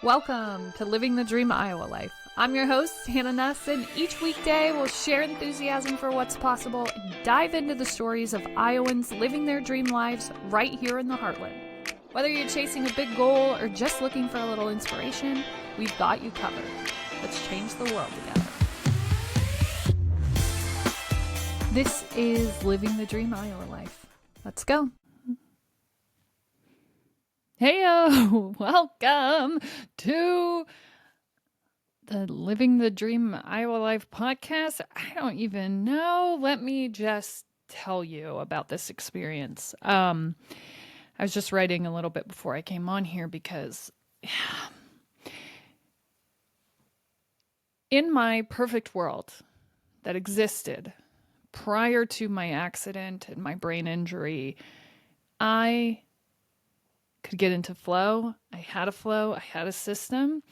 Welcome to Living the Dream Iowa Life. I'm your host, Hannah Nuss, and each weekday we'll share enthusiasm for what's possible and dive into the stories of Iowans living their dream lives right here in the heartland. Whether you're chasing a big goal or just looking for a little inspiration, we've got you covered. Let's change the world together. This is Living the Dream Iowa Life. Let's go. Heyo! Welcome to the Living the Dream Iowa Life podcast. I don't even know. Let me just tell you about this experience. I was just writing a little bit before I came on here because in my perfect world that existed prior to my accident and my brain injury, I could get into flow. I had a system,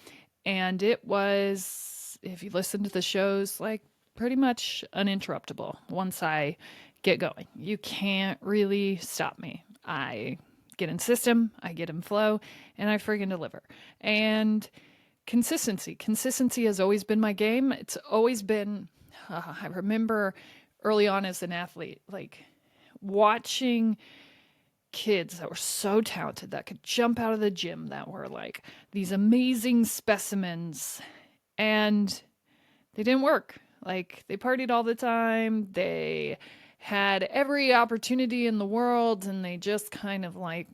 and it was, if you listen to the shows, like pretty much uninterruptible. Once I get going, you can't really stop me. I get in system, I get in flow, and I friggin' deliver. And consistency has always been my game. It's always been, I remember early on as an athlete, like watching kids that were so talented that could jump out of the gym, that were like these amazing specimens, and they didn't work. Like, they partied all the time, they had every opportunity in the world, and they just kind of like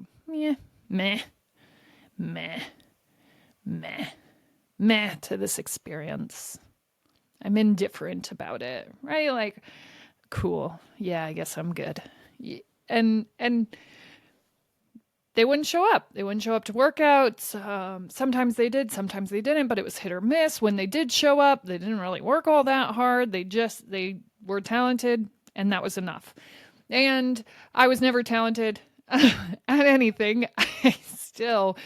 meh to this experience. I'm indifferent about it, right? Like, cool, yeah, I guess I'm good. And they wouldn't show up. They wouldn't show up to workouts. Sometimes they did, sometimes they didn't, but it was hit or miss. When they did show up, they didn't really work all that hard. They were talented, and that was enough. And I was never talented at anything. I still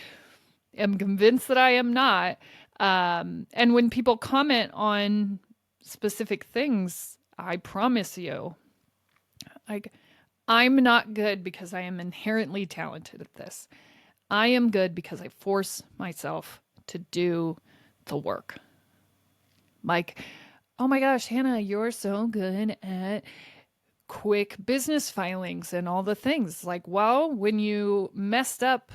am convinced that I am not. And when people comment on specific things, I promise you, like, I'm not good because I am inherently talented at this. I am good because I force myself to do the work. Like, oh my gosh, Hannah, you're so good at quick business filings and all the things. Like, well, when you messed up,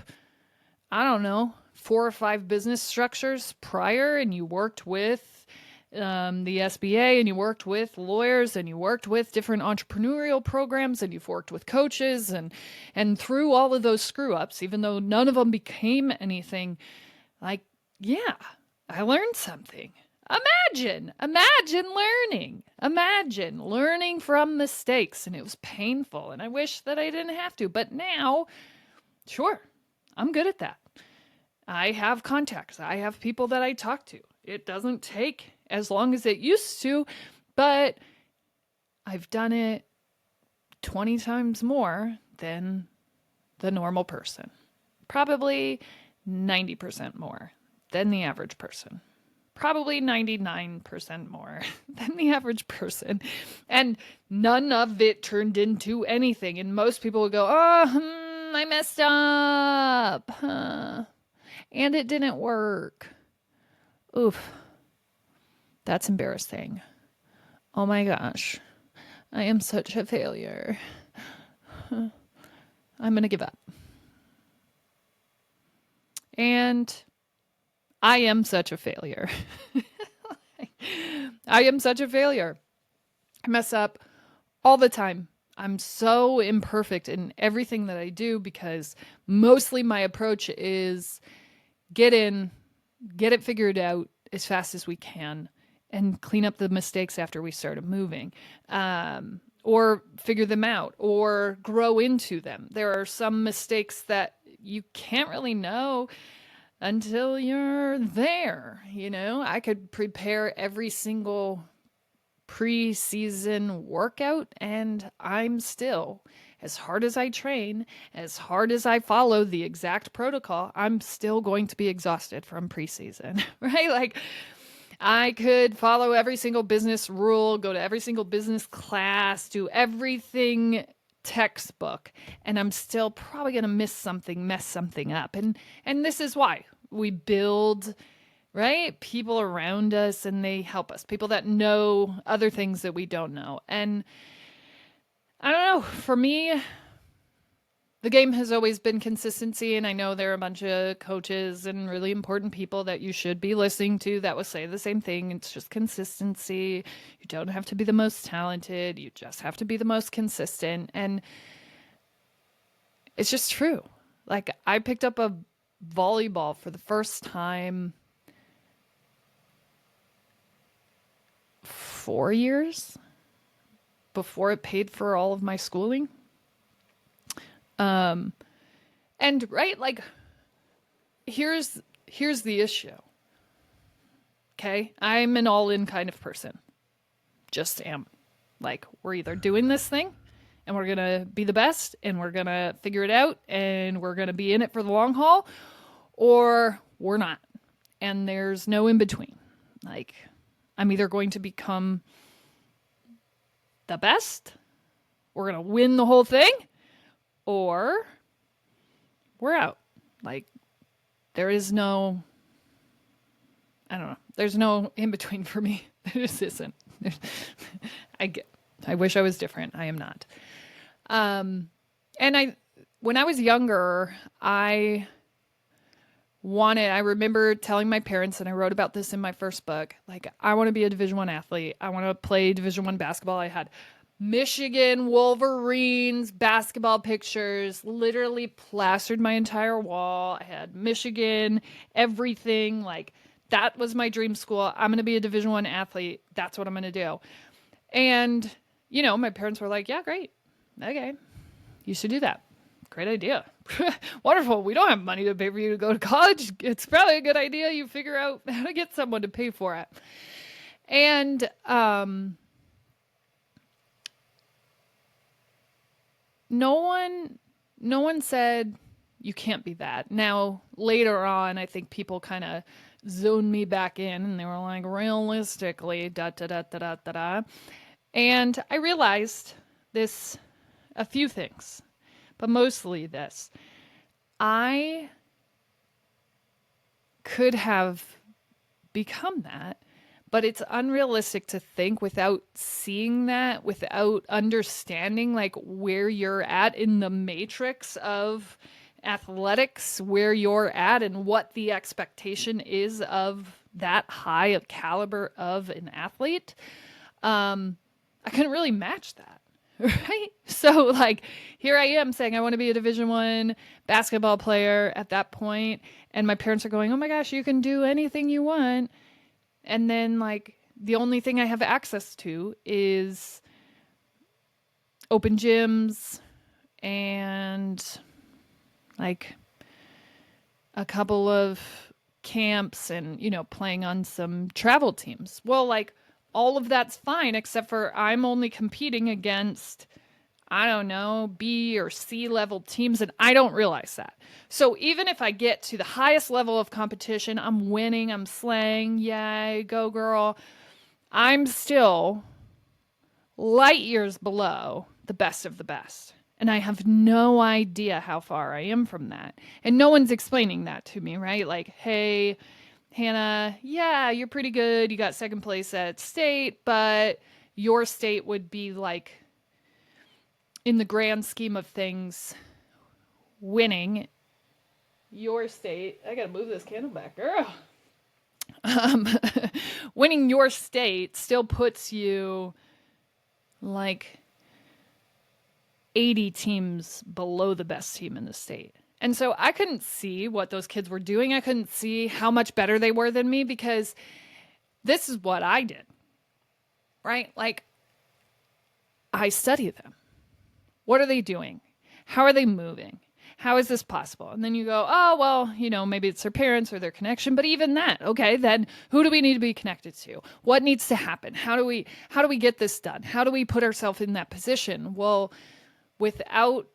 I don't know, 4 or 5 business structures prior, and you worked with the SBA, and you worked with lawyers, and you worked with different entrepreneurial programs, and you've worked with coaches, and through all of those screw ups, even though none of them became anything, like, yeah, I learned something. Imagine learning from mistakes, and it was painful, and I wish that I didn't have to, but now, sure, I'm good at that. I have contacts. I have people that I talk to. It doesn't take as long as it used to, but I've done it 20 times more than the normal person. Probably 90% more than the average person. Probably 99% more than the average person. And none of it turned into anything. And most people would go, I messed up. And it didn't work. Oof. That's embarrassing. Oh my gosh. I am such a failure. I'm going to give up. And I am such a failure. I am such a failure. I mess up all the time. I'm so imperfect in everything that I do because mostly my approach is get in, get it figured out as fast as we can, and clean up the mistakes after we started moving, or figure them out or grow into them. There are some mistakes that you can't really know until you're there. You know, I could prepare every single pre-season workout, and I'm still, as hard as I train, as hard as I follow the exact protocol, I'm still going to be exhausted from preseason, right? Like, I could follow every single business rule, go to every single business class, do everything textbook, and I'm still probably going to mess something up. And this is why. We build, right? People around us and they help us. People that know other things that we don't know. And I don't know, for me, the game has always been consistency, and I know there are a bunch of coaches and really important people that you should be listening to that will say the same thing. It's just consistency. You don't have to be the most talented, you just have to be the most consistent. And it's just true. Like, I picked up a volleyball for the first time 4 years before it paid for all of my schooling. And right, like, here's the issue. Okay? I'm an all-in kind of person. Just am. Like, we're either doing this thing and we're going to be the best and we're going to figure it out and we're going to be in it for the long haul, or we're not. And there's no in between. Like, I'm either going to become the best, we're going to win the whole thing, or we're out. Like, there is no, I don't know, there's no in between for me. There just isn't. I wish I was different. I am not. And when I was younger, I remember telling my parents, and I wrote about this in my first book, like, I want to be a Division I athlete. I want to play Division I basketball. I had Michigan Wolverines basketball pictures literally plastered my entire wall. I had Michigan, everything. Like, that was my dream school. I'm going to be a Division I athlete. That's what I'm going to do. And, my parents were like, yeah, great. Okay. You should do that. Great idea. Wonderful. We don't have money to pay for you to go to college. It's probably a good idea you figure out how to get someone to pay for it. And no one said you can't be that. Now, later on, I think people kind of zoned me back in and they were like, realistically, da da da da da da da. And I realized a few things, but mostly this. I could have become that, but it's unrealistic to think without seeing that, without understanding like where you're at in the matrix of athletics, where you're at and what the expectation is of that high of caliber of an athlete. I couldn't really match that. Right? So like, here I am saying I want to be a Division I basketball player at that point, and my parents are going, oh my gosh, you can do anything you want. And then like, the only thing I have access to is open gyms and like a couple of camps and, playing on some travel teams. Well, like, all of that's fine, except for I'm only competing against, I don't know, B or C level teams, and I don't realize that. So even if I get to the highest level of competition, I'm winning, I'm slaying, yay, go girl, I'm still light years below the best of the best. And I have no idea how far I am from that. And no one's explaining that to me, right? Like, hey, Hannah, yeah, you're pretty good. You got second place at state, but your state would be like, in the grand scheme of things, winning your state. I gotta move this candle back, girl. Winning your state still puts you like 80 teams below the best team in the state. And so I couldn't see what those kids were doing. I couldn't see how much better they were than me, because this is what I did, right? Like, I study them. What are they doing? How are they moving? How is this possible? And then you go, oh, well, maybe it's their parents or their connection. But even that, okay, then who do we need to be connected to? What needs to happen? How do we get this done? How do we put ourselves in that position? Well, without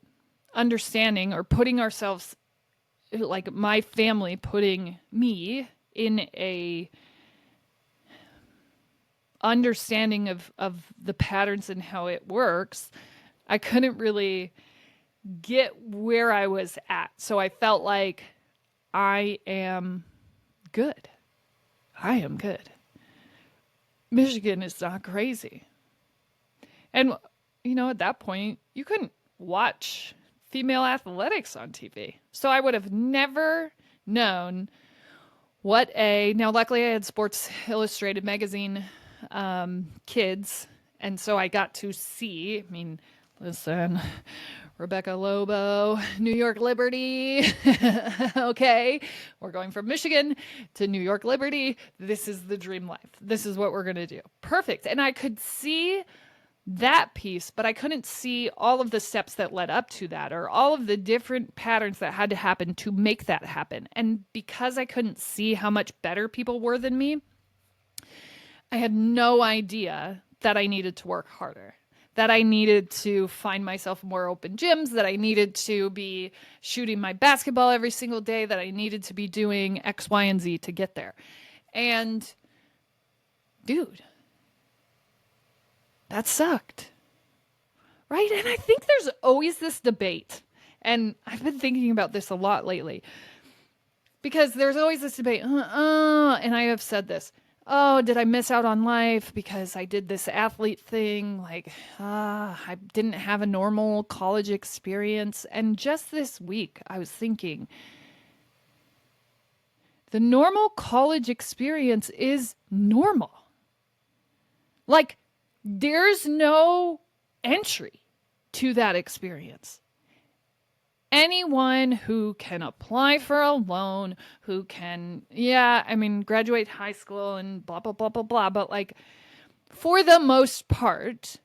understanding or putting ourselves, like my family putting me in a understanding of the patterns and how it works, I couldn't really get where I was at. So I felt like I am good. I am good. Michigan is not crazy. And, at that point, you couldn't watch female athletics on TV. So I would have never known now luckily I had Sports Illustrated magazine kids. And so I got to see, listen, Rebecca Lobo, New York Liberty. Okay, we're going from Michigan to New York Liberty. This is the dream life. This is what we're going to do. Perfect. And I could see that piece, but I couldn't see all of the steps that led up to that or all of the different patterns that had to happen to make that happen. And because I couldn't see how much better people were than me, I had no idea that I needed to work harder, that I needed to find myself more open gyms, that I needed to be shooting my basketball every single day, that I needed to be doing X, Y, and Z to get there. And dude, that sucked. Right? And I think there's always this debate. And I've been thinking about this a lot lately. Because there's always this debate. And I have said this. Oh, did I miss out on life because I did this athlete thing? I didn't have a normal college experience. And just this week, I was thinking, the normal college experience is normal. There's no entry to that experience. Anyone who can apply for a loan, who can, graduate high school and blah, blah, blah, blah, blah. But for the most part,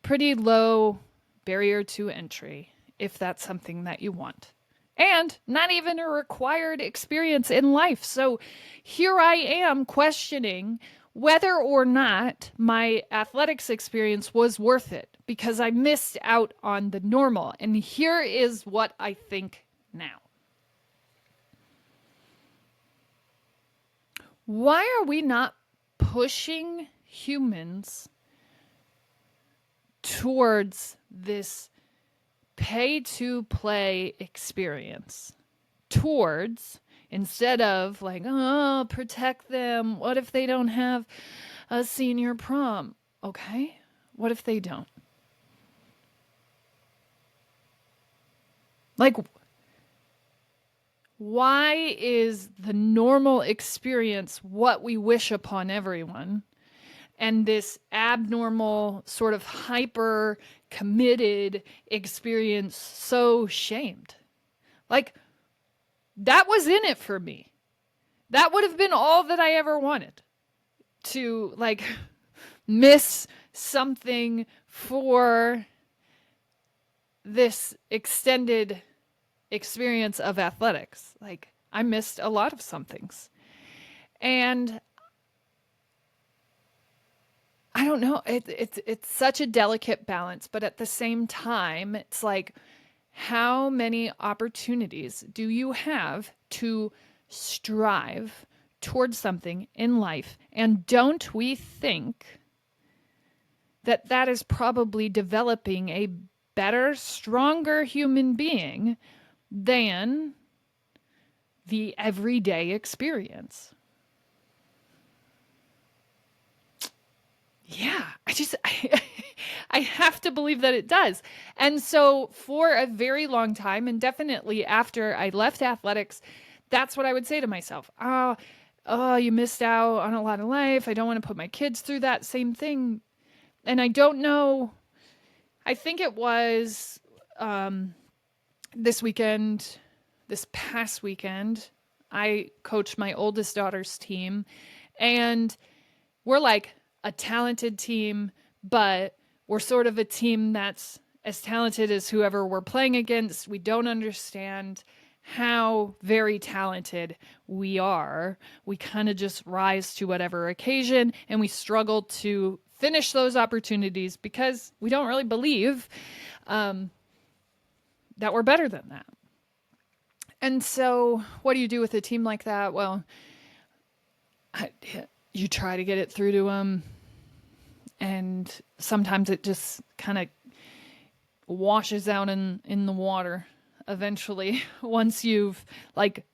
pretty low barrier to entry if that's something that you want. And not even a required experience in life. So here I am questioning whether or not my athletics experience was worth it because I missed out on the normal. And here is what I think now. Why are we not pushing humans towards this pay-to-play experience? Instead of protect them. What if they don't have a senior prom? Okay, what if they don't? Why is the normal experience what we wish upon everyone? And this abnormal, sort of hyper committed experience so shamed? That was in it for me. That would have been all that I ever wanted. To miss something for this extended experience of athletics. I missed a lot of some things. And I don't know, it's such a delicate balance, but at the same time, it's how many opportunities do you have to strive towards something in life? And don't we think that that is probably developing a better, stronger human being than the everyday experience? Yeah, I have to believe that it does. And so for a very long time, and definitely after I left athletics, that's what I would say to myself. Oh, you missed out on a lot of life. I don't want to put my kids through that same thing. And I don't know. I think it was this past weekend, I coached my oldest daughter's team, and we're a talented team, but we're sort of a team that's as talented as whoever we're playing against. We don't understand how very talented we are. We kind of just rise to whatever occasion, and we struggle to finish those opportunities because we don't really believe that we're better than that. And so what do you do with a team like that? Well, you try to get it through to them, and sometimes it just kind of washes out in the water. eventually, once you've like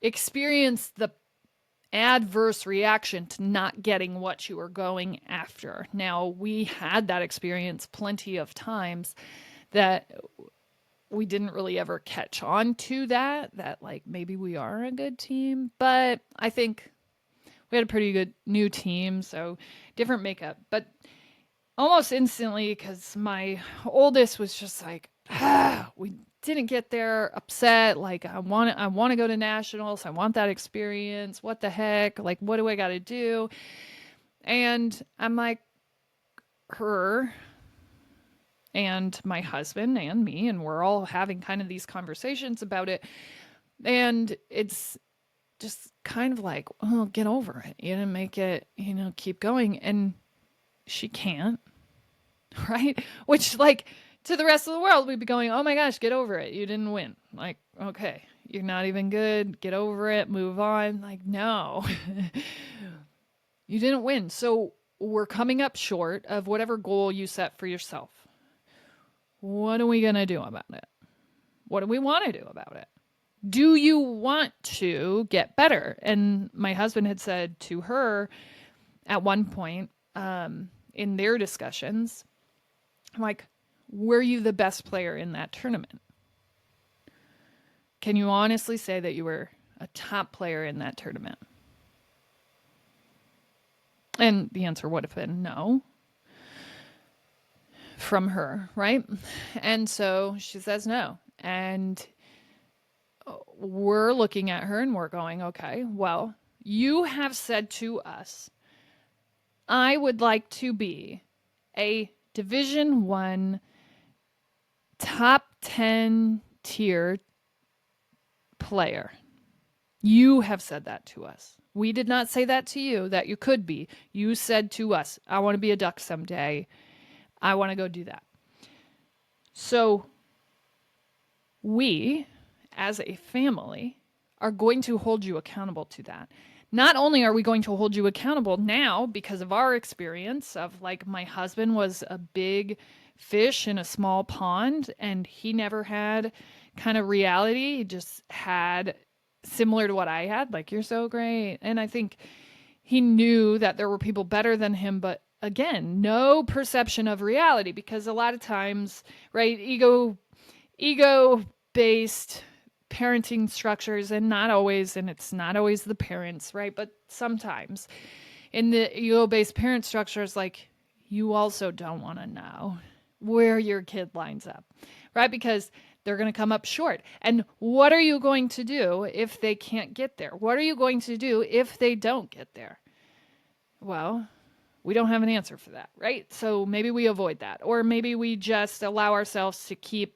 experienced the adverse reaction to not getting what you were going after. Now, we had that experience plenty of times that we didn't really ever catch on to that like maybe we are a good team. But I think we had a pretty good new team, so different makeup. But almost instantly, because my oldest was just like, we didn't get there, upset. Like I want to go to nationals. I want that experience. What the heck? Like, what do I got to do? And I'm like, her and my husband and me, and we're all having kind of these conversations about it. And it's just kind of like, oh, get over it. You didn't make it, keep going. And she can't, right? Which, like, to the rest of the world, we'd be going, oh my gosh, get over it. You didn't win. Like, okay, you're not even good. Get over it. Move on. Like, no, you didn't win. So we're coming up short of whatever goal you set for yourself. What are we going to do about it? What do we want to do about it? Do you want to get better? And my husband had said to her at one point in their discussions, like, were you the best player in that tournament? Can you honestly say that you were a top player in that tournament? And the answer would have been no from her, right? And so she says no. And we're looking at her and we're going, okay, well, you have said to us, I would like to be a Division 1 top 10 tier player. You have said that to us. We did not say that to you, that you could be. You said to us, I want to be a Duck someday. I want to go do that. So we, as a family, are going to hold you accountable to that. Not only are we going to hold you accountable now because of our experience of, like, my husband was a big fish in a small pond and he never had kind of reality. He just had similar to what I had, like, you're so great. And I think he knew that there were people better than him, but again, no perception of reality, because a lot of times, right, ego based parenting structures, and not always, and it's not always the parents, right? But sometimes in the ego-based parent structures, like, you also don't want to know where your kid lines up, right? Because they're going to come up short. And what are you going to do if they can't get there? What are you going to do if they don't get there? Well, we don't have an answer for that, right? So maybe we avoid that, or maybe we just allow ourselves to keep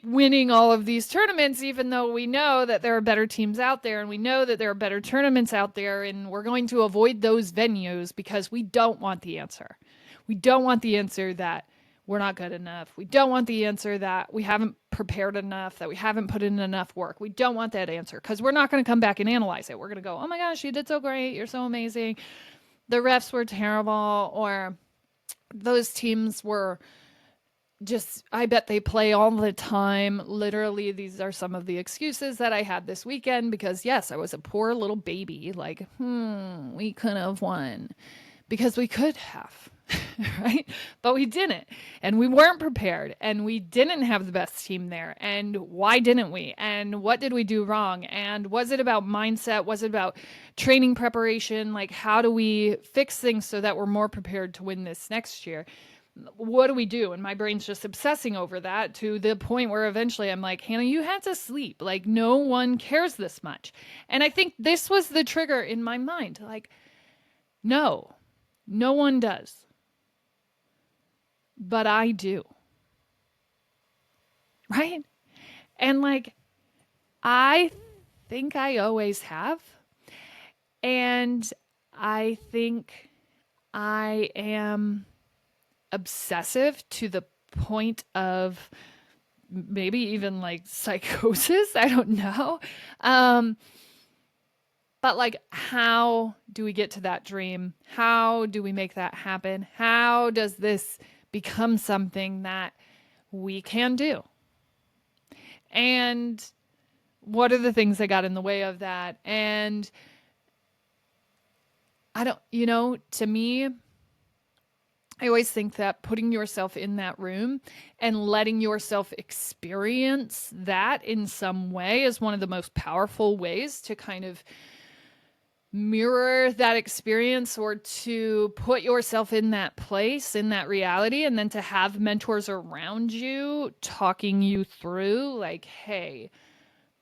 winning all of these tournaments, even though we know that there are better teams out there and we know that there are better tournaments out there, and we're going to avoid those venues because we don't want the answer. We don't want the answer that we're not good enough. We don't want the answer that we haven't prepared enough, that we haven't put in enough work. We don't want that answer, because we're not going to come back and analyze it. We're going to go, oh my gosh, you did so great. You're so amazing. The refs were terrible, or those teams were just, I bet they play all the time. Literally, these are some of the excuses that I had this weekend, because yes, I was a poor little baby. Like, we could have won, because we could have, right? But we didn't, and we weren't prepared, and we didn't have the best team there. And why didn't we? And what did we do wrong? And was it about mindset? Was it about training preparation? Like, how do we fix things so that we're more prepared to win this next year? What do we do? And my brain's just obsessing over that, to the point where eventually I'm like, Hannah, you had to sleep. Like, no one cares this much. And I think this was the trigger in my mind. Like, no one does. But I do. Right? And, like, I think I always have. And I think I am obsessive to the point of maybe even like psychosis. I don't know. But, like, how do we get to that dream? How do we make that happen? How does this become something that we can do? And what are the things that got in the way of that? And I don't, to me, I always think that putting yourself in that room and letting yourself experience that in some way is one of the most powerful ways to kind of mirror that experience, or to put yourself in that place, in that reality, and then to have mentors around you talking you through, like, hey,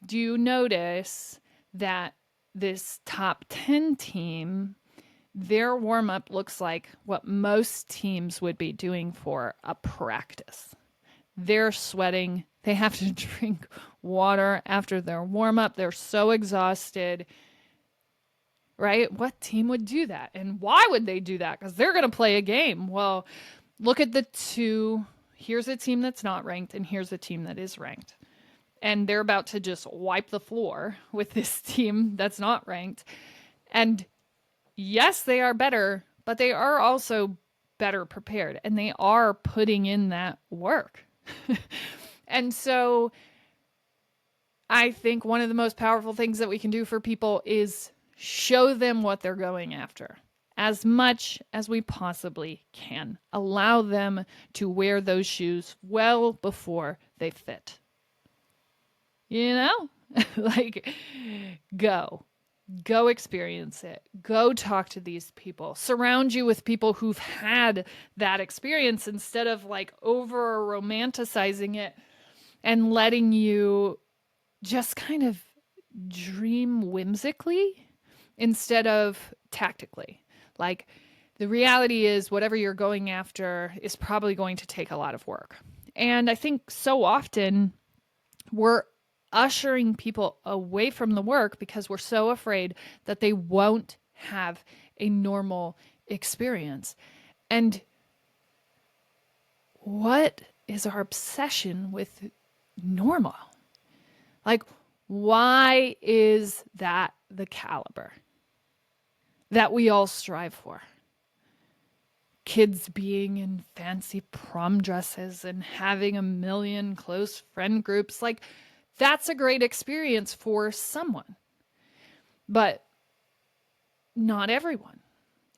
do you notice that this top 10 team, their warm up looks like what most teams would be doing for a practice? They're sweating. They have to drink water after their warm up. They're so exhausted, right? What team would do that? And why would they do that? Because they're going to play a game. Well, look at the two. Here's a team that's not ranked, and here's a team that is ranked. And they're about to just wipe the floor with this team that's not ranked. And yes, they are better, but they are also better prepared, and they are putting in that work. And so I think one of the most powerful things that we can do for people is show them what they're going after as much as we possibly can. Allow them to wear those shoes well before they fit. Like, go experience it. Go talk to these people. Surround you with people who've had that experience, instead of like over romanticizing it and letting you just kind of dream whimsically instead of tactically. Like, the reality is, whatever you're going after is probably going to take a lot of work. And I think so often we're ushering people away from the work because we're so afraid that they won't have a normal experience. And what is our obsession with normal? Like, why is that the caliber that we all strive for? Kids being in fancy prom dresses and having a million close friend groups. Like, that's a great experience for someone, but not everyone.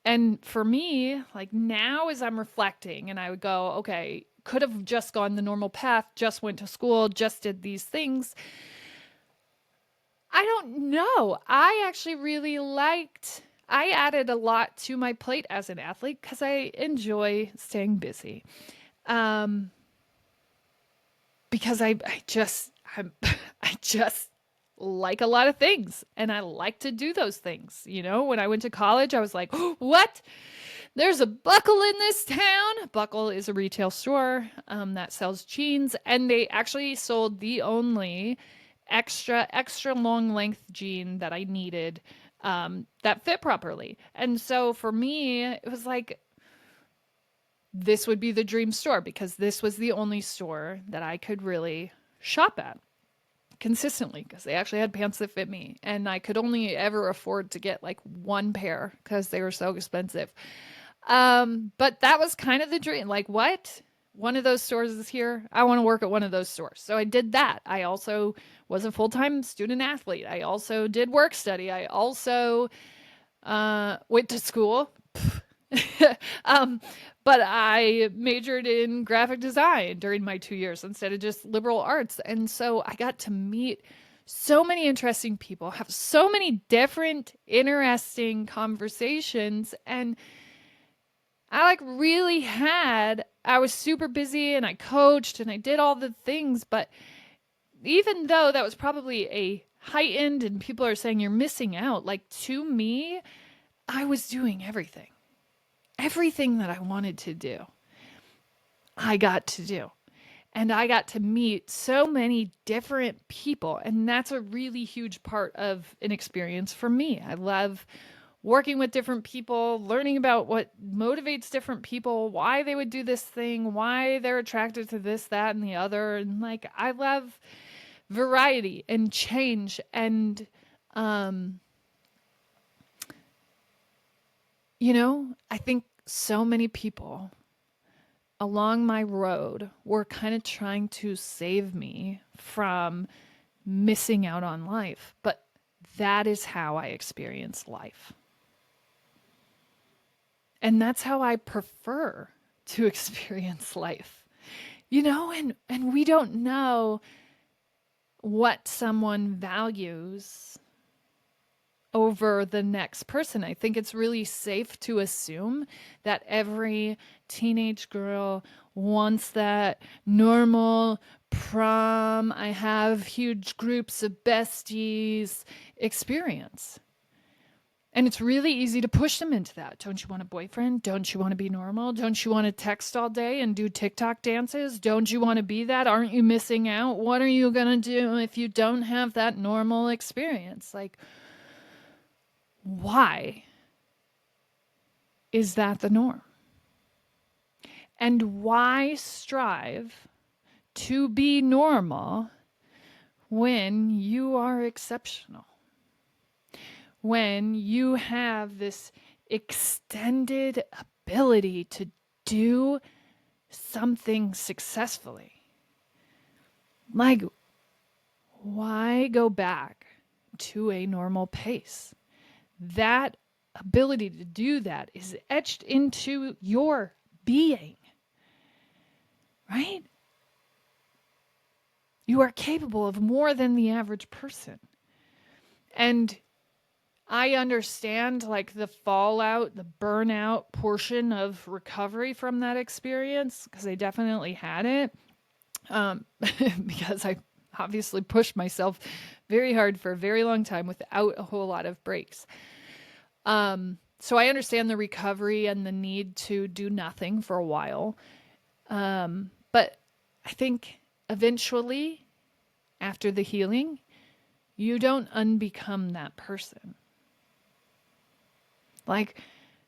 And for me, like, now as I'm reflecting, and I would go, okay, could have just gone the normal path, just went to school, just did these things. I don't know. I actually really I added a lot to my plate as an athlete because I enjoy staying busy. Because I just like a lot of things, and I like to do those things. When I went to college, I was like, oh, what? There's a Buckle in this town. Buckle is a retail store that sells jeans, and they actually sold the only extra long length jean that I needed that fit properly. And so for me, it was like, this would be the dream store, because this was the only store that I could really shop at consistently, because they actually had pants that fit me, and I could only ever afford to get like one pair because they were so expensive. But that was kind of the dream. Like, what? One of those stores is here. I want to work at one of those stores. So I did that. I also was a full-time student athlete. I also did work study. I also went to school. But I majored in graphic design during my 2 years instead of just liberal arts. And so I got to meet so many interesting people, have so many different, interesting conversations. And I I was super busy, and I coached and I did all the things. But even though that was probably a heightened and people are saying you're missing out, like, to me, I was doing everything. Everything that I wanted to do, I got to do. And I got to meet so many different people. And that's a really huge part of an experience for me. I love working with different people, learning about what motivates different people, why they would do this thing, why they're attracted to this, that, and the other. And like, I love variety and change. And, I think so many people along my road were kind of trying to save me from missing out on life. But that is how I experience life. And that's how I prefer to experience life. And we don't know what someone values over the next person. I think it's really safe to assume that every teenage girl wants that normal prom, I have huge groups of besties experience. And it's really easy to push them into that. Don't you want a boyfriend? Don't you want to be normal? Don't you want to text all day and do TikTok dances? Don't you want to be that? Aren't you missing out? What are you going to do if you don't have that normal experience? Like, why is that the norm? And why strive to be normal when you are exceptional? When you have this extended ability to do something successfully. Like, why go back to a normal pace? That ability to do that is etched into your being, right? You are capable of more than the average person. And I understand like the fallout, the burnout portion of recovery from that experience, because I definitely had it. Because I obviously pushed myself very hard for a very long time without a whole lot of breaks. So I understand the recovery and the need to do nothing for a while. But I think eventually, after the healing, you don't unbecome that person. Like,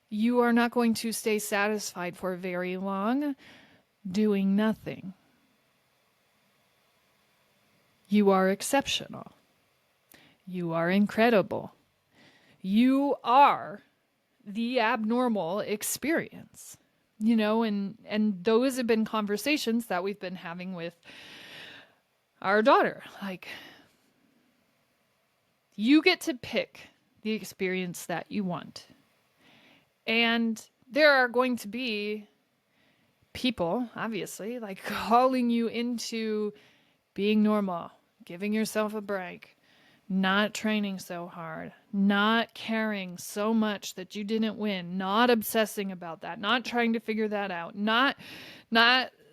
you are not going to stay satisfied for very long doing nothing. You are exceptional. You are incredible. You are the abnormal experience. And those have been conversations that we've been having with our daughter. Like, you get to pick the experience that you want. And there are going to be people, obviously, like calling you into being normal, giving yourself a break, not training so hard, not caring so much that you didn't win, not obsessing about that, not trying to figure that out, not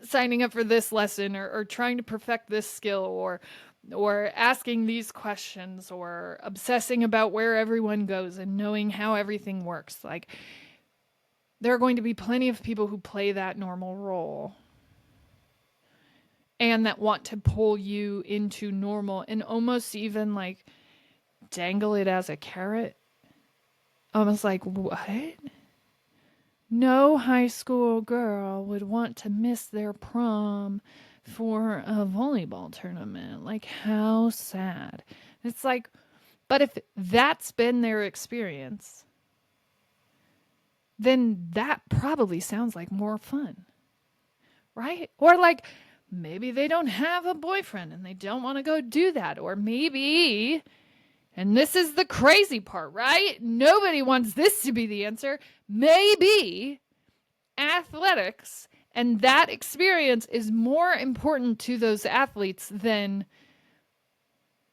signing up for this lesson or trying to perfect this skill or asking these questions or obsessing about where everyone goes and knowing how everything works. Like, there are going to be plenty of people who play that normal role and that want to pull you into normal and almost even like dangle it as a carrot. Almost like, what? No high school girl would want to miss their prom for a volleyball tournament. Like, how sad. It's like, but if that's been their experience, then that probably sounds like more fun, right? Or like, maybe they don't have a boyfriend and they don't want to go do that. Or maybe, and this is the crazy part, right? Nobody wants this to be the answer. Maybe athletics and that experience is more important to those athletes than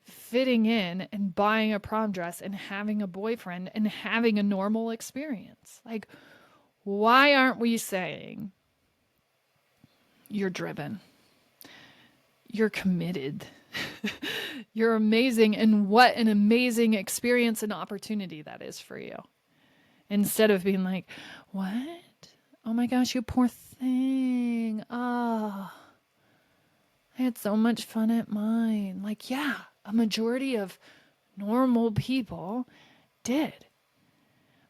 fitting in and buying a prom dress and having a boyfriend and having a normal experience. Like, why aren't we saying you're driven? You're committed. You're amazing. And what an amazing experience and opportunity that is for you. Instead of being like, what? Oh my gosh, you poor thing. Ah, I had so much fun at mine. Like, yeah, a majority of normal people did.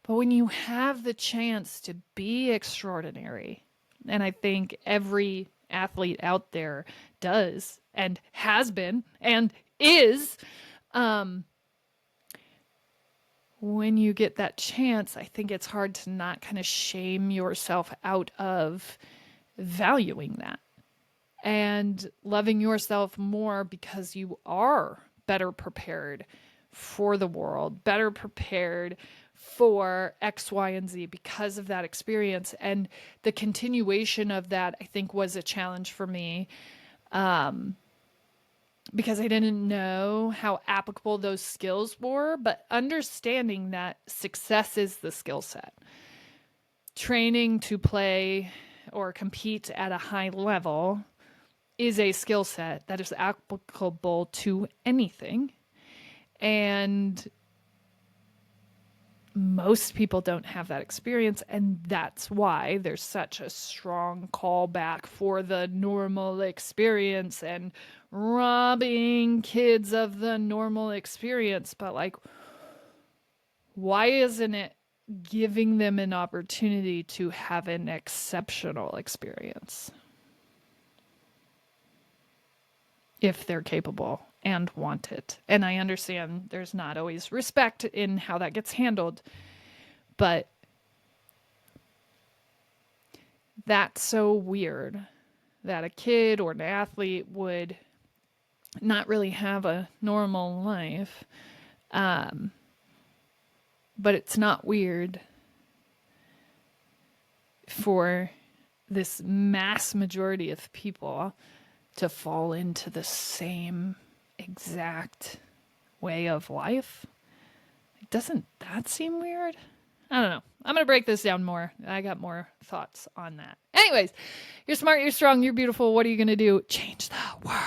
But when you have the chance to be extraordinary, and I think every athlete out there does and has been and is, when you get that chance, I think it's hard to not kind of shame yourself out of valuing that and loving yourself more because you are better prepared for the world, better prepared for X, Y, and Z because of that experience. And the continuation of that, I think, was a challenge for me because I didn't know how applicable those skills were, but understanding that success is the skill set. Training to play or compete at a high level is a skill set that is applicable to anything. And most people don't have that experience. And that's why there's such a strong callback for the normal experience and robbing kids of the normal experience. But, like, why isn't it giving them an opportunity to have an exceptional experience if they're capable and want it? And I understand there's not always respect in how that gets handled, but that's so weird that a kid or an athlete would not really have a normal life. But it's not weird for this mass majority of people to fall into the same exact way of life. Doesn't that seem weird? I don't know. I'm going to break this down more. I got more thoughts on that. Anyways, you're smart, you're strong, you're beautiful. What are you going to do? Change the world.